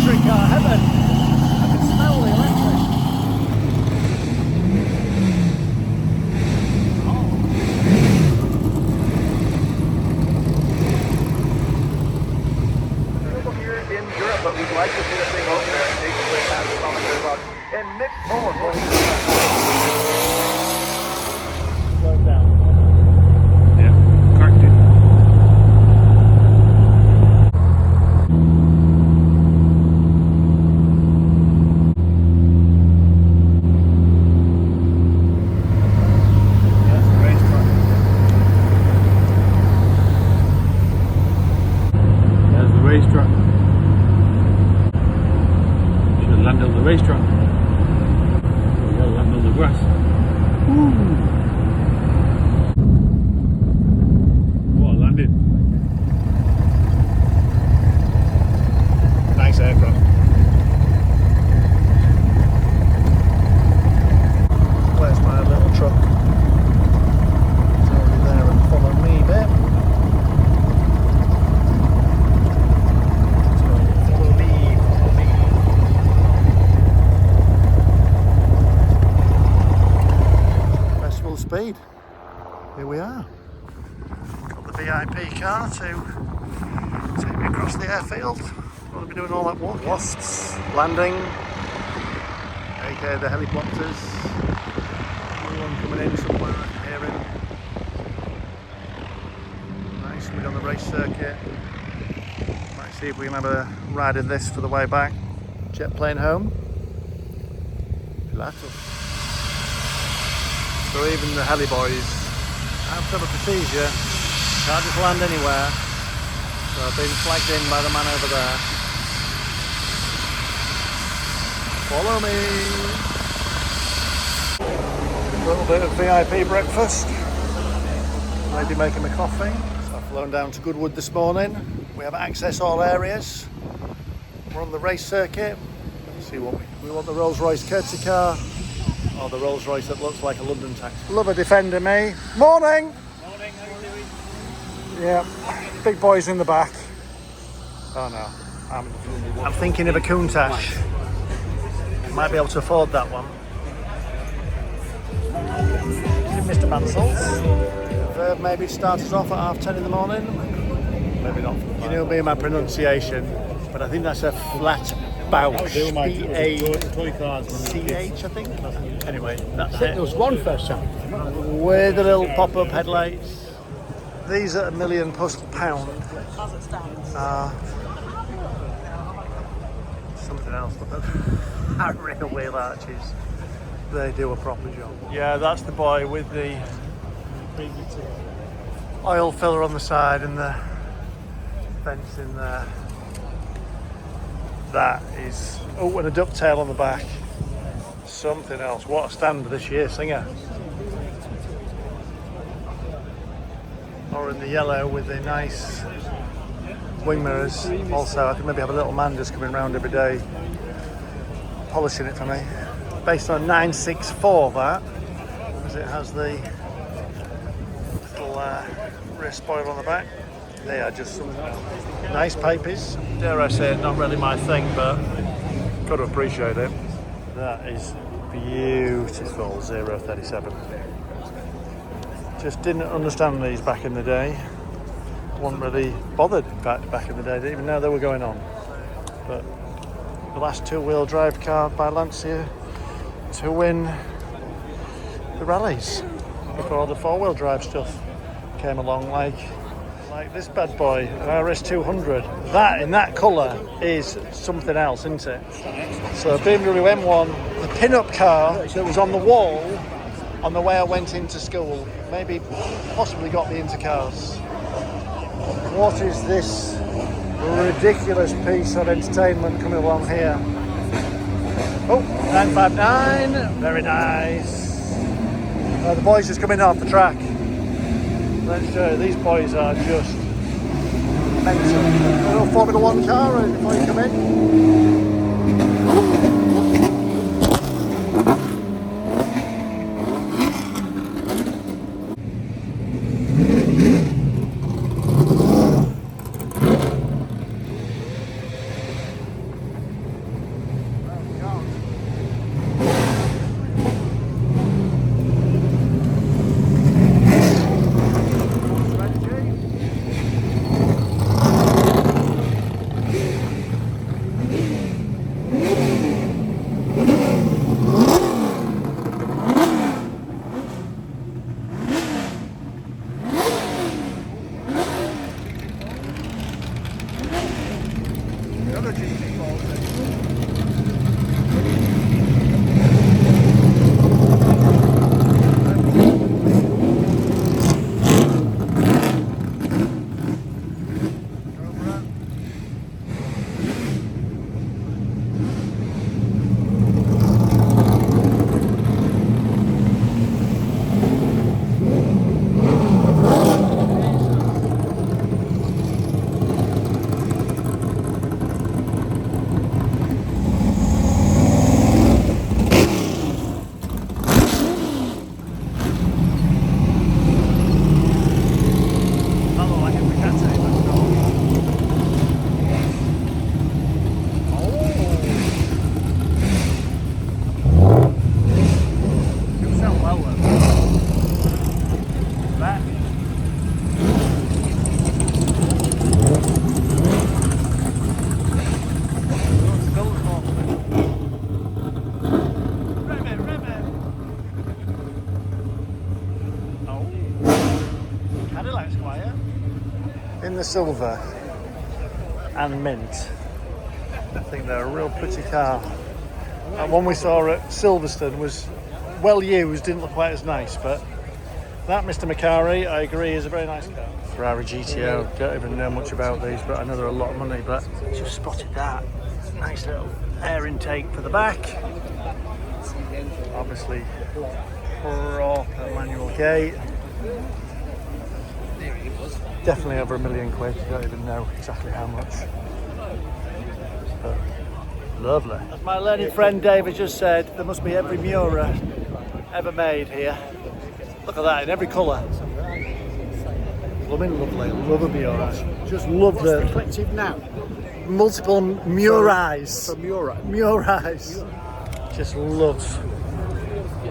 electric car heaven. I can smell the electric. Here in Europe, but we'd like to see the thing over there and take the way past the kilometers on. And mixed forward. Slow down. Yeah, cracked it. That's the racetrack. There's the racetrack. Should land on the racetrack. We gotta land on the grass. What a landing. Nice aircraft. Where's my little truck? It's already there and following me a bit. So follow me, follow me. Festival of Speed. Here we are. Got the VIP car to take me across the airfield. I'll be doing all that walk. Wasps landing, aka the helicopters. One coming in somewhere, I can hear him. Nice, we're on the race circuit. Might see if we can have a ride in this for the way back. Jet plane home. Pilato. So even the heli boys have to have a procedure. Can't just land anywhere. So I've been flagged in by the man over there. Follow me. A little bit of VIP breakfast. Maybe making my coffee. So I've flown down to Goodwood this morning. We have access all areas. We're on the race circuit. Let's see what we want: the Rolls Royce courtesy car, or the Rolls Royce that looks like a London taxi. Love a Defender, me. Morning. Morning, how are you doing? Yeah, big boys in the back. Oh no, I'm thinking of a Countach. Might be able to afford that one. Mr. Mansell's. Maybe start us off at 10:30 in the morning. Maybe not. You know me and my pronunciation, but I think that's a flat Bausch. B-A-C-H, I think. Anyway, that's it. There was one first time. With the little pop-up headlights. These are £1 million plus pound. As it stands. Something else. Look at rear wheel arches. They do a proper job. Yeah, that's the boy with the oil filler on the side and the fence in there. That is, oh, and a ducktail on the back. Something else. What a stand this year, Singer. Or in the yellow with the nice wing mirrors. Also, I think maybe have a little man just coming round every day polishing it for me. Based on 964 that, because it has the little rear spoiler on the back. They are just some nice papers. Dare I say it, not really my thing, but got to appreciate it. That is beautiful 037. Just didn't understand these back in the day. Wasn't really bothered, in fact, back in the day. Didn't even know they were going on. But the last two-wheel drive car by Lancia to win the rallies before the four-wheel drive stuff came along, like this bad boy, an RS200. That in that colour is something else, isn't it? So BMW M1, the pin-up car that was on the wall on the way I went into school, maybe possibly got me into cars. What is this ridiculous piece of entertainment coming along here? Oh, 959, very nice. The boys just coming off the track. Let's show you, these boys are just mental. A little Formula 1 car right before you come in. Another GT40. In the silver and mint. I think they're a real pretty car. That one we saw at Silverstone was well used, didn't look quite as nice, but that, Mr. Macari, I agree, is a very nice car. Ferrari GTO, don't even know much about these, but I know they're a lot of money, but just spotted that. Nice little air intake for the back. Obviously, proper manual gate. Definitely over £1 million. Don't even know exactly how much. But lovely. As my learned friend David just said, there must be every Miura ever made here. Look at that in every colour. Blooming lovely. Love a Miura. Just love the Collective now. multiple Miurais. For Miura. Miurais. Just love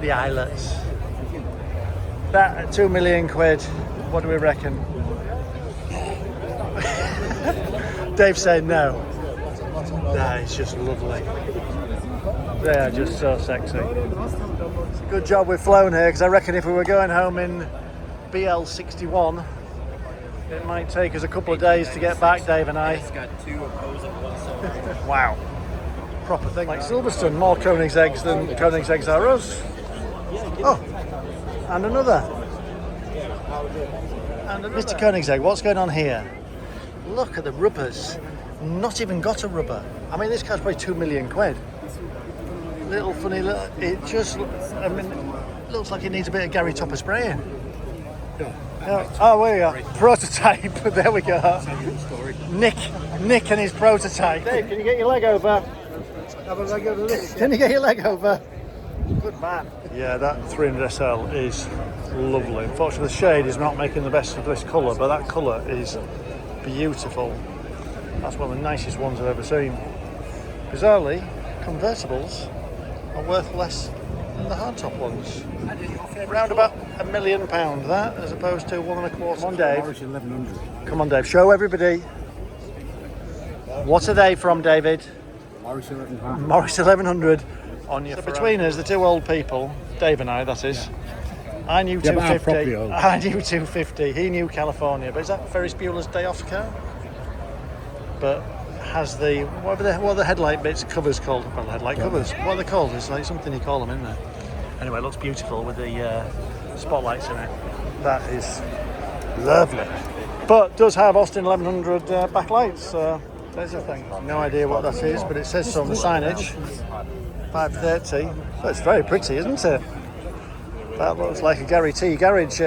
the eyelets. That at £2 million. What do we reckon? Dave said no. That is just lovely. They are just so sexy. It's a good job we've flown here, because I reckon if we were going home in BL61, it might take us a couple of days to get back, Dave and I. It's got two opposing one. Wow. Proper thing. Like Silverstone, more Koenigsegg's than Koenigseggs are us. Oh, and another. And Mr. Koenigsegg, what's going on here? Look at the rubbers. Not even got a rubber. I mean, this car's probably £2 million. Little funny little. It just. I mean, looks like it needs a bit of Gary Topper spraying. Oh, there we go. Prototype. There we go. Nick and his prototype. Dave, can you get your leg over? Have a leg over this. Can you get your leg over? Good man. Yeah, that 300SL is lovely. Unfortunately, the shade is not making the best of this colour, but that colour is beautiful. That's one of the nicest ones I've ever seen. Bizarrely, convertibles are worth less than the hardtop ones. Around about £1 million, that, as opposed to 1.25. Come on, Dave. Morris 1100. Come on, Dave. Show everybody. What are they from, David? Morris 1100. Morris 1100 on your. So between us, the two old people, Dave and I, that is. I knew 250. I knew 250. He knew California. But is that Ferris Bueller's Day Off car? But has the what are the headlight bits covers called? Well, the headlight covers. What are they called? It's like something you call them, isn't there? Anyway, it looks beautiful with the spotlights in it. That is lovely. But does have Austin 1100 backlights. So there's the thing. No idea what that is, but it says so on the signage. 530. So it's very pretty, isn't it? That looks like a Gary T garage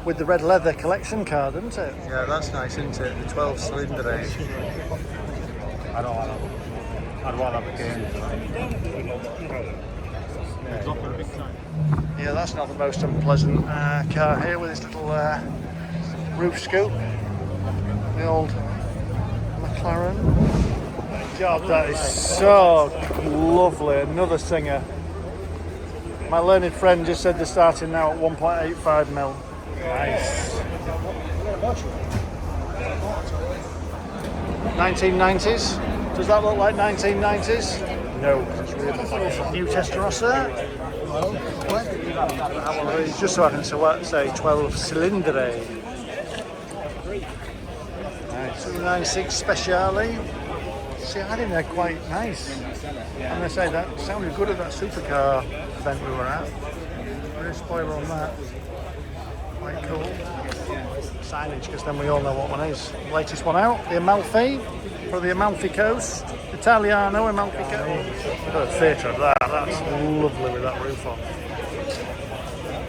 with the red leather collection card, doesn't it? Yeah, that's nice, isn't it? The 12 cylinder age. I don't want to. I'd rather have a game. Yeah, that's not the most unpleasant car here with this little roof scoop. The old McLaren. God, that is so lovely. Another Singer. My learned friend just said they're starting now at 1.85 mil. Nice. 1990s? Does that look like 1990s? No. New Testarossa. It's just so I can say 12 cylinder. Nice. 296 Speciale. See, I think they're quite nice. I'm going to say that sounded good at that supercar event we were at. No spoiler on that. Quite cool. Signage, because then we all know what one is. Latest one out, the Amalfi, for the Amalfi Coast. Italiano Amalfi Coast. We've got a theatre of that. That's lovely with that roof on.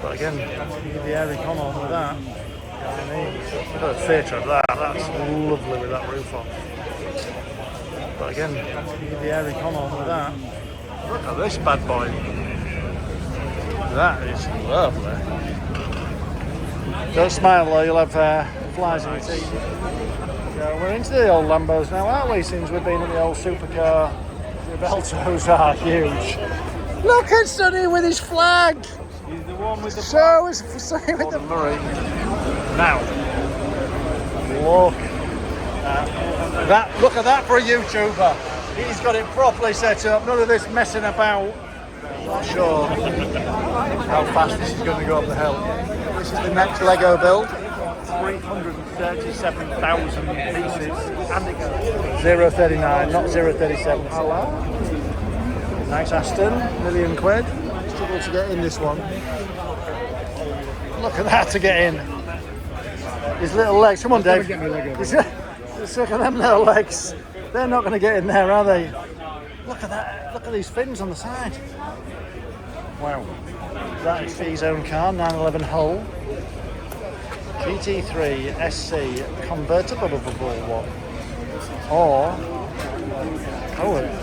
But again, you get the airy con on with that. We've got a theatre of that. That's lovely with that roof on. But again, you get the airy con on with that. Look at this bad boy. That is lovely. Don't smile though, you'll have flies in your teeth. So we're into the old Lambos now, aren't we, since we've been in the old supercar. The Beltos are huge. Look at Sonny with his flag! He's the one with the So is Sonny with the Murray. Now, look at that for a YouTuber. He's got it properly set up, none of this messing about. I'm not sure how fast this is going to go up the hill. This is the next Lego build. 337,000 pieces. And it goes 039, not 037. Hello. Nice Aston, £1 million. Struggle to get in this one. Look at that to get in. His little legs. Come on, Dave. Just look at them little legs. They're not going to get in there, are they? Look at that. Look at these fins on the side. Wow. That is his own car, 911 Hull. GT3 SC convertible one. Or,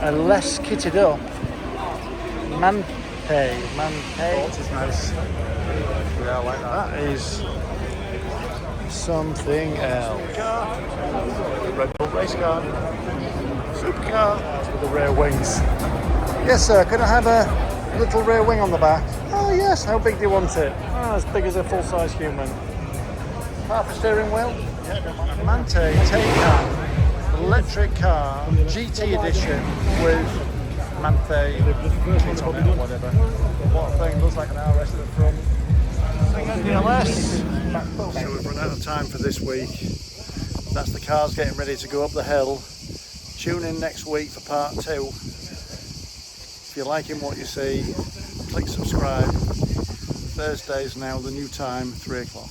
a less kitted up Mante, which is nice. Yeah, I like that. That is something else. Red Bull race car. Supercar with the rear wings. Yes, sir, can I have a little rear wing on the back? Oh, yes, how big do you want it? Oh, as big as a full-size human. Half a steering wheel? Yeah, Mante Taycan electric car, GT edition with Mante kit on it or whatever. What a thing, looks like an RS at the front. DLS. So we've run out of time for this week. That's the cars getting ready to go up the hill. Tune in next week for part 2. If you're liking what you see, click subscribe. Thursdays now, the new time, 3 o'clock.